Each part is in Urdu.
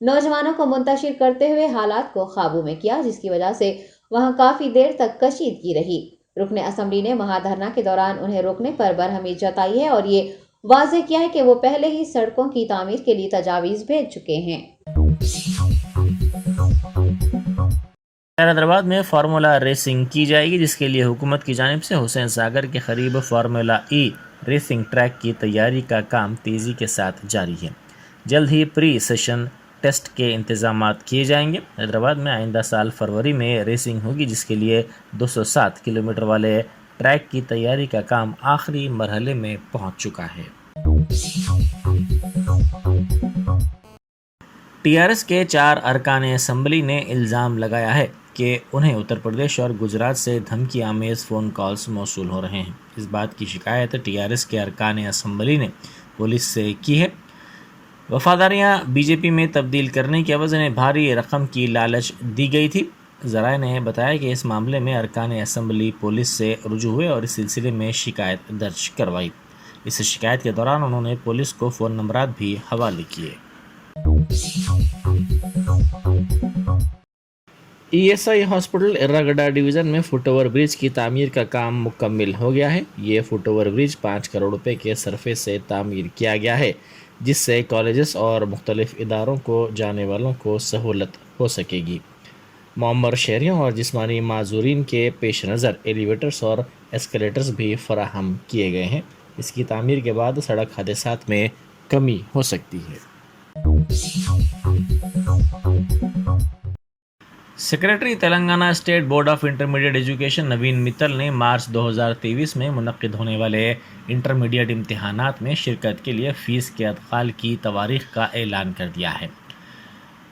نوجوانوں کو منتشر کرتے ہوئے حالات کو قابو میں کیا، جس کی وجہ سے وہاں کافی دیر تک کشیدگی رہی۔ رکن اسمبلی نے مہا دھرنا کے دوران انہیں روکنے پر برہمی جتائی ہے اور یہ واضح کیا ہے کہ وہ پہلے ہی سڑکوں کی تعمیر کے لیے تجاویز بھیج چکے ہیں۔ حیدرآباد میں فارمولا ریسنگ کی جائے گی، جس کے لیے حکومت کی جانب سے حسین ساگر کے قریب فارمولا ای ریسنگ ٹریک کی تیاری کا کام تیزی کے ساتھ جاری ہے۔ جلد ہی پری سیشن ٹیسٹ کے انتظامات کیے جائیں گے۔ حیدرآباد میں آئندہ سال فروری میں ریسنگ ہوگی، جس کے لیے 207 کلومیٹر والے ٹریک کی تیاری کا کام آخری مرحلے میں پہنچ چکا ہے۔ ٹی آر ایس کے 4 ارکان اسمبلی نے الزام لگایا ہے کہ انہیں اتر پردیش اور گجرات سے دھمکی آمیز فون کالز موصول ہو رہے ہیں۔ اس بات کی شکایت ٹی آر ایس کے ارکان اسمبلی نے پولیس سے کی ہے۔ وفاداریاں بی جے پی میں تبدیل کرنے کی عوض انہیں بھاری رقم کی لالچ دی گئی تھی۔ ذرائع نے بتایا کہ اس معاملے میں ارکان اسمبلی پولیس سے رجوع ہوئے اور اس سلسلے میں شکایت درج کروائی۔ اس شکایت کے دوران انہوں نے پولیس کو فون نمبرات بھی حوالے کیے۔ E S I hospital Erragadda division میں فٹ اوور برج کی تعمیر کا کام مکمل ہو گیا ہے۔ یہ فٹ اوور برج 5 کروڑ روپے کے صرفے سے تعمیر کیا گیا ہے، جس سے کالجز اور مختلف اداروں کو جانے والوں کو سہولت ہو سکے گی۔ معمر شہریوں اور جسمانی معذورین کے پیش نظر ایلیویٹرز اور ایسکیلیٹرز بھی فراہم کیے گئے ہیں۔ اس کی تعمیر کے بعد سڑک حادثات میں کمی ہو سکتی ہے۔ Secretary Telangana state board of intermediate education Naveen Mittal نے مارچ 2023 میں منعقد ہونے والے انٹرمیڈیٹ امتحانات میں شرکت کے لیے فیس کے ادخال کی تواریخ کا اعلان کر دیا ہے۔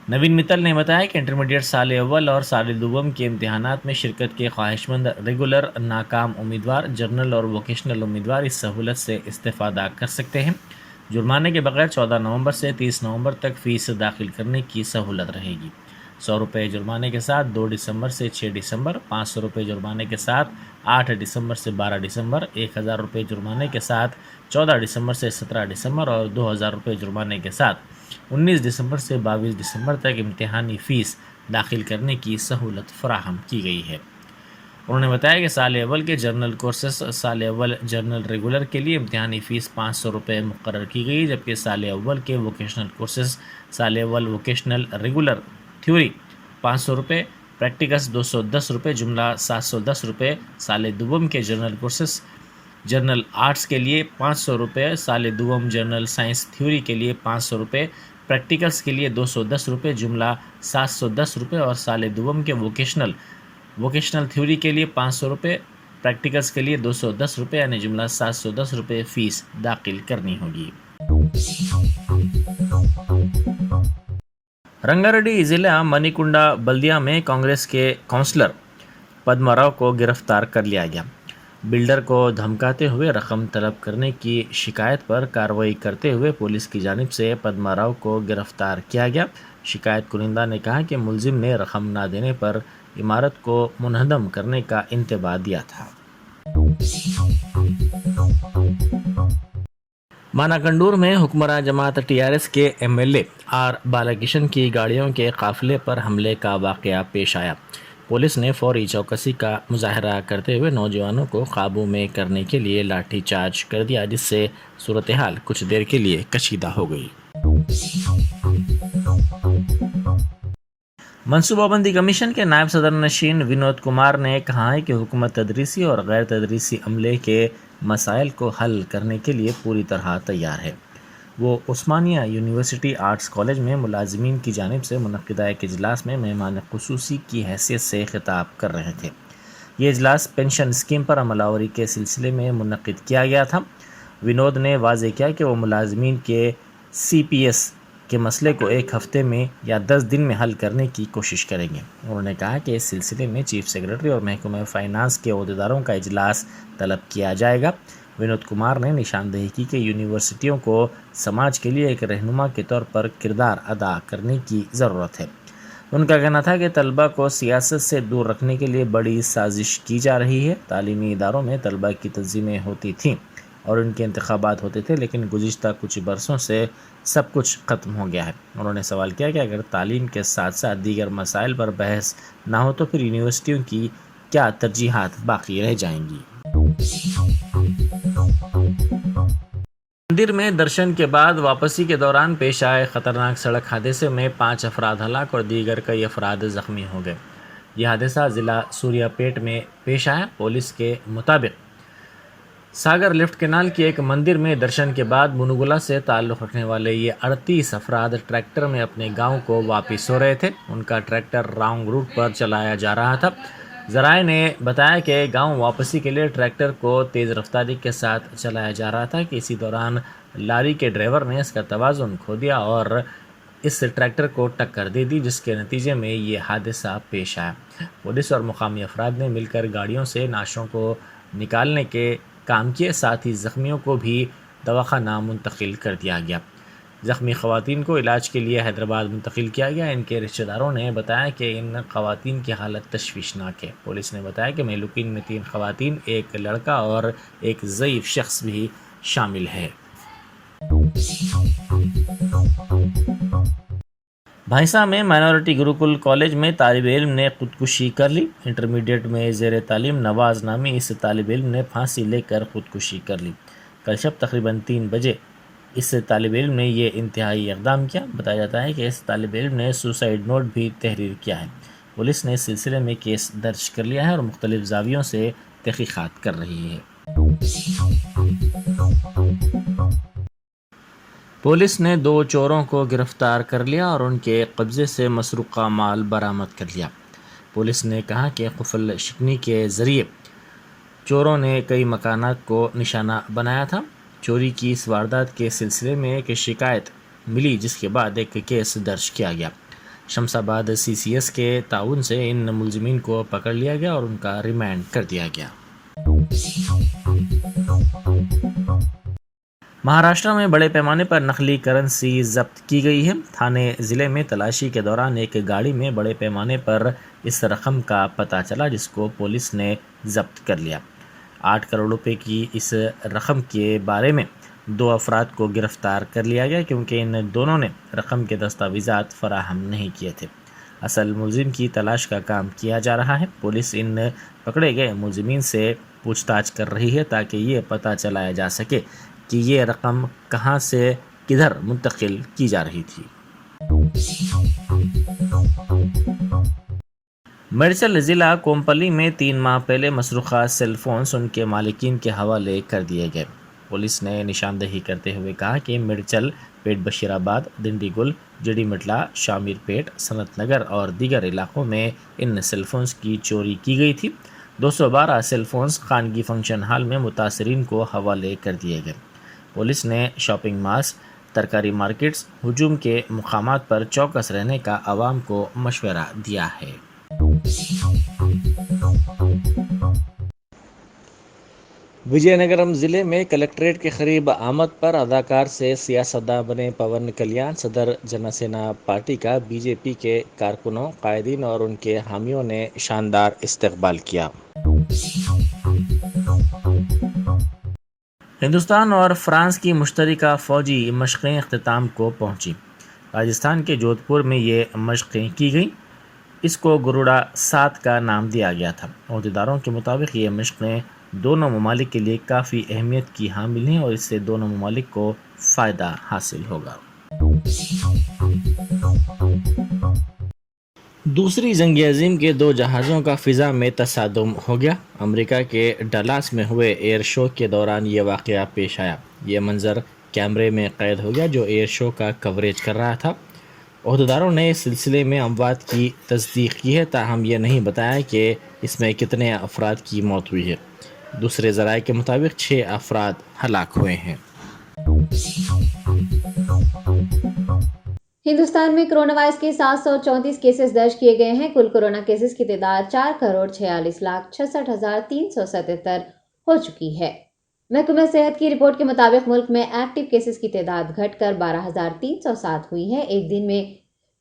نوین متل نے بتایا کہ انٹرمیڈیٹ سال اول اور سال دوم کے امتحانات میں شرکت کے خواہش مند ریگولر ناکام امیدوار جنرل اور ووکیشنل امیدوار اس سہولت سے استفادہ کر سکتے ہیں۔ جرمانے کے بغیر 14 نومبر سے 30 نومبر تک فیس داخل کرنے کی سہولت رہے گی۔ 100 روپے جرمانے کے ساتھ 2 دسمبر سے 6 دسمبر، 500 روپے جرمانے کے ساتھ 8 دسمبر سے 12 دسمبر، 1000 روپے جرمانے کے ساتھ 14 دسمبر سے 17 دسمبر اور 2000 روپے جرمانے کے ساتھ 19 دسمبر سے 22 دسمبر تک امتحانی فیس داخل کرنے کی سہولت فراہم کی گئی ہے۔ انہوں نے بتایا کہ سال اول کے جنرل کورسز سال اول جنرل ریگولر کے لیے امتحانی فیس 500 روپے مقرر کی گئی، جبکہ سال اول کے ووکیشنل کورسز سال اول ووکیشنل ریگولر تھیوری 500 روپے، پریکٹیکلز 210 روپے جملہ 710 روپے، سال دوم کے جنرل کورسز جنرل آرٹس کے لیے 500 روپے، سال دوم جنرل سائنس تھیوری کے لیے 500 روپے، پریکٹیکلز کے لیے 210 روپے جملہ 710 روپے اور سال دوم کے ووکیشنل تھیوری کے لیے 500 روپے، پریکٹیکلز کے لیے 210 روپے یعنی جملہ 710 روپے فیس داخل کرنی ہوگی۔ رنگا ریڈی ضلع منی کنڈا بلدیہ میں کانگریس کے کونسلر پدما راؤ کو گرفتار کر لیا گیا۔ بلڈر کو دھمکاتے ہوئے رقم طلب کرنے کی شکایت پر کارروائی کرتے ہوئے پولیس کی جانب سے پدما راؤ کو گرفتار کیا گیا۔ شکایت کنندہ نے کہا کہ ملزم نے رقم نہ دینے پر عمارت کو منہدم کرنے کا انتباہ دیا تھا۔ ماناکنڈور میں حکمراں جماعت ٹی آر ایس کے ایم ایل اے آر بالا کرشن کی گاڑیوں کے قافلے پر حملے کا واقعہ پیش آیا۔ پولیس نے فوری چوکسی کا مظاہرہ کرتے ہوئے نوجوانوں کو قابو میں کرنے کے لیے لاٹھی چارج کر دیا، جس سے صورتحال کچھ دیر کے لیے کشیدہ ہو گئی۔ منصوبہ بندی کمیشن کے نائب صدر نشین ونود کمار نے کہا ہے کہ حکومت تدریسی اور غیر تدریسی عملے کے مسائل کو حل کرنے کے لیے پوری طرح تیار ہے۔ وہ عثمانیہ یونیورسٹی آرٹس کالج میں ملازمین کی جانب سے منعقدہ ایک اجلاس میں مہمان خصوصی کی حیثیت سے خطاب کر رہے تھے۔ یہ اجلاس پینشن اسکیم پر عمل آوری کے سلسلے میں منعقد کیا گیا تھا۔ ونود نے واضح کیا کہ وہ ملازمین کے سی پی ایس کے مسئلے کو 1 ہفتے میں یا 10 دن میں حل کرنے کی کوشش کریں گے۔ انہوں نے کہا کہ اس سلسلے میں چیف سیکرٹری اور محکمہ فائنانس کے عہدیداروں کا اجلاس طلب کیا جائے گا۔ ونود کمار نے نشاندہی کی کہ یونیورسٹیوں کو سماج کے لیے ایک رہنما کے طور پر کردار ادا کرنے کی ضرورت ہے۔ ان کا کہنا تھا کہ طلبہ کو سیاست سے دور رکھنے کے لیے بڑی سازش کی جا رہی ہے۔ تعلیمی اداروں میں طلبہ کی تنظیمیں ہوتی تھیں، اور ان کے انتخابات ہوتے تھے، لیکن گزشتہ کچھ برسوں سے سب کچھ ختم ہو گیا ہے۔ انہوں نے سوال کیا کہ اگر تعلیم کے ساتھ ساتھ دیگر مسائل پر بحث نہ ہو تو پھر یونیورسٹیوں کی کیا ترجیحات باقی رہ جائیں گی۔ مندر میں درشن کے بعد واپسی کے دوران پیش آئے خطرناک سڑک حادثے میں 5 افراد ہلاک اور دیگر کئی افراد زخمی ہو گئے۔ یہ حادثہ ضلع سوریا پیٹ میں پیش آیا۔ پولیس کے مطابق ساگر لیفٹ کینال کی ایک مندر میں درشن کے بعد منوگلا سے تعلق رکھنے والے یہ 38 افراد ٹریکٹر میں اپنے گاؤں کو واپس ہو رہے تھے۔ ان کا ٹریکٹر رانگ روٹ پر چلایا جا رہا تھا۔ ذرائع نے بتایا کہ گاؤں واپسی کے لیے ٹریکٹر کو تیز رفتاری کے ساتھ چلایا جا رہا تھا کہ اسی دوران لاری کے ڈرائیور نے اس کا توازن کھو دیا اور اس ٹریکٹر کو ٹکر دے دی، جس کے نتیجے میں یہ حادثہ پیش آیا۔ پولیس اور مقامی افراد نے مل کر گاڑیوں سے نعشوں کو نکالنے کے کام کیے، ساتھ ہی زخمیوں کو بھی دواخانہ منتقل کر دیا گیا۔ زخمی خواتین کو علاج کے لیے حیدرآباد منتقل کیا گیا۔ ان کے رشتہ داروں نے بتایا کہ ان خواتین کی حالت تشویشناک ہے۔ پولیس نے بتایا کہ مہلوکین میں 3 خواتین، ایک لڑکا اور ایک ضعیف شخص بھی شامل ہے۔ بھینسہ میں مائنورٹی گروکل کالج میں طالب علم نے خودکشی کر لی۔ انٹرمیڈیٹ میں زیر تعلیم نواز نامی اس طالب علم نے پھانسی لے کر خودکشی کر لی۔ کل شب تقریباً 3 بجے اس طالب علم نے یہ انتہائی اقدام کیا۔ بتایا جاتا ہے کہ اس طالب علم نے سوسائیڈ نوٹ بھی تحریر کیا ہے۔ پولیس نے اس سلسلے میں کیس درج کر لیا ہے اور مختلف زاویوں سے تحقیقات کر رہی ہے۔ پولیس نے 2 چوروں کو گرفتار کر لیا اور ان کے قبضے سے مسروقہ مال برآمد کر لیا۔ پولیس نے کہا کہ قفل شکنی کے ذریعے چوروں نے کئی مکانات کو نشانہ بنایا تھا۔ چوری کی اس واردات کے سلسلے میں ایک شکایت ملی، جس کے بعد ایک کیس درج کیا گیا۔ شمس آباد CCS کے تعاون سے ان ملزمین کو پکڑ لیا گیا اور ان کا ریمانڈ کر دیا گیا۔ مہاراشٹر میں بڑے پیمانے پر نقلی کرنسی ضبط کی گئی ہے۔ تھانے ضلع میں تلاشی کے دوران ایک گاڑی میں بڑے پیمانے پر اس رقم کا پتہ چلا، جس کو پولیس نے ضبط کر لیا۔ 8 کروڑ روپے کی اس رقم کے بارے میں 2 افراد کو گرفتار کر لیا گیا، کیونکہ ان دونوں نے رقم کے دستاویزات فراہم نہیں کیے تھے۔ اصل ملزم کی تلاش کا کام کیا جا رہا ہے۔ پولیس ان پکڑے گئے ملزمین سے پوچھ تاچھ کر رہی ہے تاکہ یہ پتہ چلایا جا سکے کہ یہ رقم کہاں سے کدھر منتقل کی جا رہی تھی۔ میڈیچل ضلع کومپلی میں 3 ماہ پہلے مسروقہ سیل فونز ان کے مالکین کے حوالے کر دیے گئے۔ پولیس نے نشاندہی کرتے ہوئے کہا کہ میڈیچل پیٹ بشیر آباد، دنڈی گل، جڑی مٹلا، شامیر پیٹ، صنعت نگر اور دیگر علاقوں میں ان سیل فونز کی چوری کی گئی تھی۔ 212 سیل فونز خانگی فنکشن ہال میں متاثرین کو حوالے کر دیے گئے۔ پولیس نے شاپنگ مالز، ترکاری مارکیٹس، ہجوم کے مقامات پر چوکس رہنے کا عوام کو مشورہ دیا ہے۔ وجے نگرم ضلع میں کلکٹریٹ کے قریب آمد پر اداکار سے سیاستداں بنے پون کلیان صدر جنا سینا پارٹی کا BJP کے کارکنوں، قائدین اور ان کے حامیوں نے شاندار استقبال کیا۔ ہندوستان اور فرانس کی مشترکہ فوجی مشقیں اختتام کو پہنچی۔ راجستھان کے جودھ پور میں یہ مشقیں کی گئیں۔ اس کو گروڑا 7 کا نام دیا گیا تھا۔ عہدیداروں کے مطابق یہ مشقیں دونوں ممالک کے لیے کافی اہمیت کی حامل ہیں اور اس سے دونوں ممالک کو فائدہ حاصل ہوگا۔ دوسری جنگ عظیم کے 2 جہازوں کا فضا میں تصادم ہو گیا۔ امریکہ کے ڈلاس میں ہوئے ایئر شو کے دوران یہ واقعہ پیش آیا۔ یہ منظر کیمرے میں قید ہو گیا جو ایئر شو کا کوریج کر رہا تھا۔ عہدیداروں نے اس سلسلے میں اموات کی تصدیق کی ہے، تاہم یہ نہیں بتایا کہ اس میں کتنے افراد کی موت ہوئی ہے۔ دوسرے ذرائع کے مطابق 6 افراد ہلاک ہوئے ہیں۔ ہندوستان میں کرونا وائرس کے 734 کیسز درج کیے گئے ہیں۔ کل کورونا کیسز کی تعداد 4,46,66,677 ہو چکی ہے۔ محکمہ صحت کی رپورٹ کے مطابق ملک میں ایکٹیو کیسز کی تعداد گھٹ کر 12,307 ہوئی ہے۔ ایک دن میں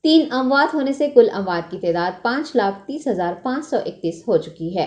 3 اموات ہونے سے کل اموات کی تعداد 5,30,531 ہو چکی ہے۔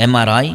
MRI,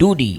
2D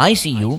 ICU